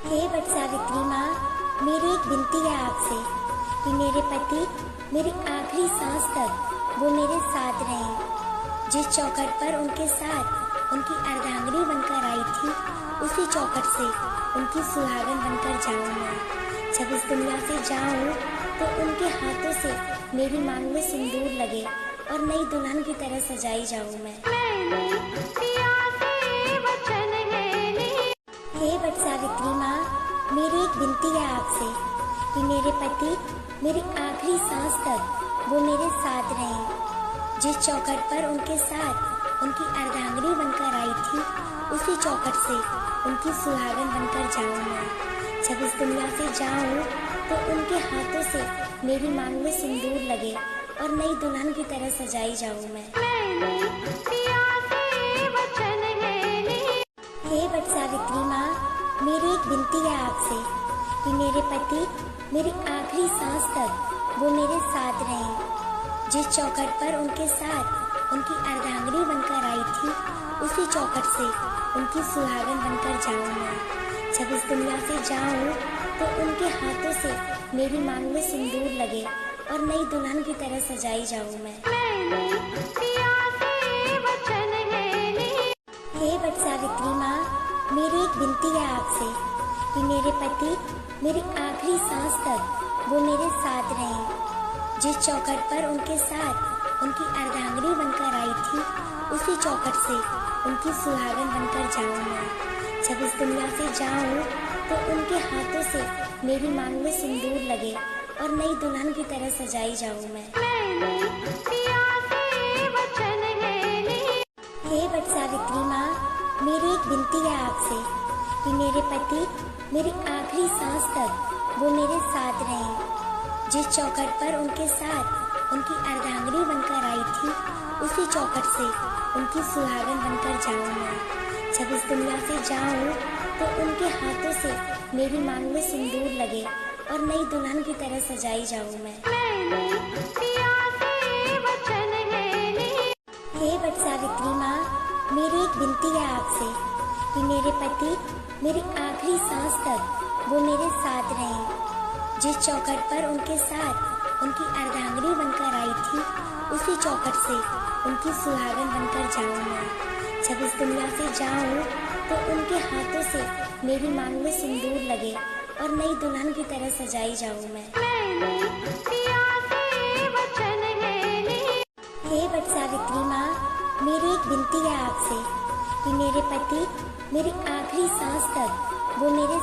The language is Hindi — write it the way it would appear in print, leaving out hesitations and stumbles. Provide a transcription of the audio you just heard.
हे वट सावित्री माँ, मेरी एक विनती है आपसे कि मेरे पति मेरी आखिरी सांस तक वो मेरे साथ रहें। जिस चौखट पर उनके साथ उनकी अर्धांगिनी बनकर आई थी, उसी चौखट से उनकी सुहागन बनकर जाऊं मैं। जब इस दुनिया से जाऊं तो उनके हाथों से मेरी मांग में सिंदूर लगे और नई दुल्हन की तरह सजाई जाऊं मैं। हे वट सावित्री माँ, मेरी एक विनती है आपसे कि मेरे पति मेरी आखिरी सांस तक वो मेरे साथ रहें। जिस चौखट पर उनके साथ उनकी अर्धांगिनी बनकर आई थी, उसी चौखट से उनकी सुहागन बनकर जाऊं मैं। जब इस दुनिया से जाऊं तो उनके हाथों से मेरी मांग में सिंदूर लगे और नई दुल्हन की तरह सजाई जाऊं मैं। हे वट सावित्री माँ, मेरी एक विनती है आपसे कि मेरे पति मेरी आखिरी सांस तक वो मेरे साथ रहें। जिस चौखट पर उनके साथ उनकी अर्धांगिनी बनकर आई थी, उसी चौखट से उनकी सुहागन बनकर जाऊं मैं। जब इस दुनिया से जाऊं तो उनके हाथों से मेरी मांग में सिंदूर लगे और नई दुल्हन की तरह सजाई जाऊं मैं। हे वट सावित्री माँ, मेरी एक विनती है आपसे कि मेरे पति मेरी आखिरी सांस तक वो मेरे साथ रहें। जिस चौखट पर उनके साथ उनकी अर्धांगिनी बनकर आई थी, उसी चौखट से उनकी सुहागन बनकर जाऊं मैं। जब इस दुनिया से जाऊं तो उनके हाथों से मेरी मांग में सिंदूर लगे और नई दुल्हन की तरह सजाई जाऊं मैं। हे वट सावित्री माँ, मेरी एक विनती है आपसे कि मेरे पति मेरी आखिरी सांस तक वो मेरे साथ रहें। जिस चौखट पर उनके साथ उनकी अर्धांगिनी बनकर आई थी, उसी चौखट से उनकी सुहागन बनकर जाऊं मैं। जब इस दुनिया से जाऊं तो उनके हाथों से मेरी मांग में सिंदूर लगे और नई दुल्हन की तरह सजाई जाऊं मैं। हे वट सावित्री माँ, मेरी एक विनती है आपसे कि मेरे पति मेरी आखिरी सांस तक वो मेरे साथ रहें। जिस चौखट पर उनके साथ उनकी अर्धांगिनी बनकर आई थी, उसी चौखट से उनकी सुहागन बनकर जाऊं मैं। जब इस दुनिया से जाऊं तो उनके हाथों से मेरी मांग में सिंदूर लगे और नई दुल्हन की तरह सजाई जाऊं मैं। हे वट सावित्री माँ, मेरी एक विनती है आपसे कि मेरे पति मेरी आखिरी सांस तक वो मेरे